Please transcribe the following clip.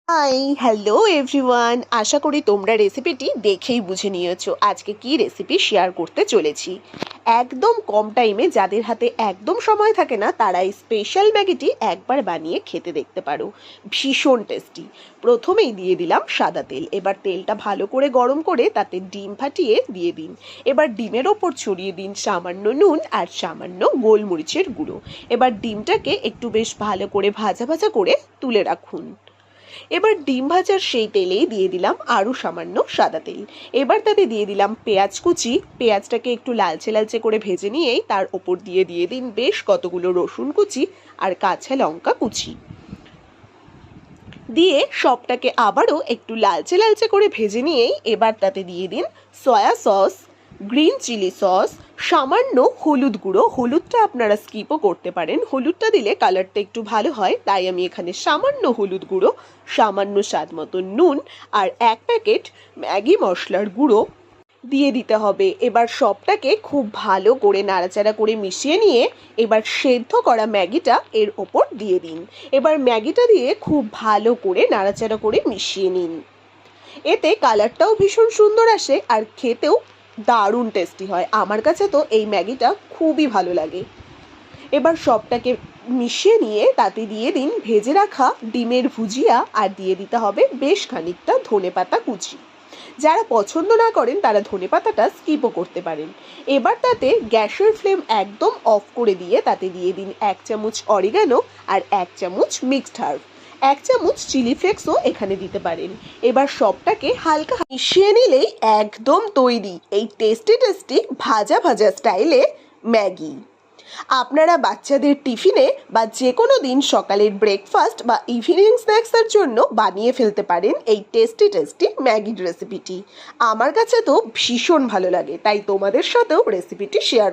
High, hello everyone. আশা করি তোমরা রেসিপিটি দেখেই বুঝে নিয়েছো আজকে কি রেসিপি শেয়ার করতে চলেছি। একদম কম টাইমে যাদের হাতে একদম সময় থাকে না তারা এই স্পেশাল ম্যাগিটি একবার বানিয়ে খেতে দেখতে পারো। ভীষণ টেস্টি। প্রথমেই দিয়ে দিলাম সাদা তেল। এবার তেলটা ভালো করে গরম করে তাতে ডিম ফাটিয়ে দিয়ে দিন। এবার ডিমের ওপর ছড়িয়ে দিন সামান্য নুন আর সামান্য গোলমরিচের গুঁড়ো। এবার ডিমটাকে একটু বেশ ভালো করে ভাজা ভাজা করে তুলে রাখুন। এবার ডিম ভাজার সেই তেলেই দিয়ে দিলাম আরও সামান্য সাদা তেল। এবার তাতে দিয়ে দিলাম পেঁয়াজ কুচি। পেঁয়াজটাকে একটু লালচে লালচে করে ভেজে নিয়েই তার ওপর দিয়ে দিন বেশ কতগুলো রসুন কুচি আর কাঁচা লঙ্কা কুচি। দিয়ে সবটাকে আবারও একটু লালচে লালচে করে ভেজে নিয়েই এবার তাতে দিয়ে দিন soya sauce, green chilli sauce, সামান্য হলুদ গুঁড়ো। হলুদটা আপনারা স্কিপও করতে পারেন, হলুদটা দিলে কালারটা একটু ভালো হয়, তাই আমি এখানে সামান্য হলুদ গুঁড়ো, সামান্য স্বাদ মতো নুন আর 1 প্যাকেট ম্যাগি মশলার গুঁড়ো দিয়ে দিতে হবে। এবার সবটাকে খুব ভালো করে নাড়াচাড়া করে মিশিয়ে নিয়ে এবার সেদ্ধ করা ম্যাগিটা এর ওপর দিয়ে দিন। এবার ম্যাগিটা দিয়ে খুব ভালো করে নাড়াচাড়া করে মিশিয়ে নিন। এতে কালারটাও ভীষণ সুন্দর আসে আর খেতেও দারুণ টেস্টি হয়। আমার কাছে তো এই ম্যাগিটা খুবই ভালো লাগে। এবার সবটাকে মিশিয়ে নিয়ে তাতে দিয়ে দিন ভেজে রাখা ডিমের ভুজিয়া আর দিয়ে দিতে হবে বেশ খানিকটা ধনেপাতা কুচি। যারা পছন্দ না করেন তারা ধনেপাতাটা স্কিপও করতে পারেন। এবার তাতে গ্যাসের ফ্লেম একদম অফ করে দিয়ে তাতে দিয়ে দিন 1 চামচ অরিগানো আর 1 চামচ মিক্সড হার্ব। 1 চামচ চিলি ফ্লেক্সও এখানে দিতে পারেন। এবার সবটাকে হালকা মিশিয়ে নিলেই একদম তৈরি এই টেস্টি টেস্টি ভাজা ভাজা স্টাইলে ম্যাগি। আপনারা বাচ্চাদের টিফিনে বা যে কোনো দিন সকালের ব্রেকফাস্ট বা ইভিনিং স্ন্যাক্সের জন্য বানিয়ে ফেলতে পারেন এই টেস্টি টেস্টি ম্যাগির রেসিপিটি। আমার কাছে তো ভীষণ ভালো লাগে, তাই তোমাদের সাথেও রেসিপিটি শেয়ার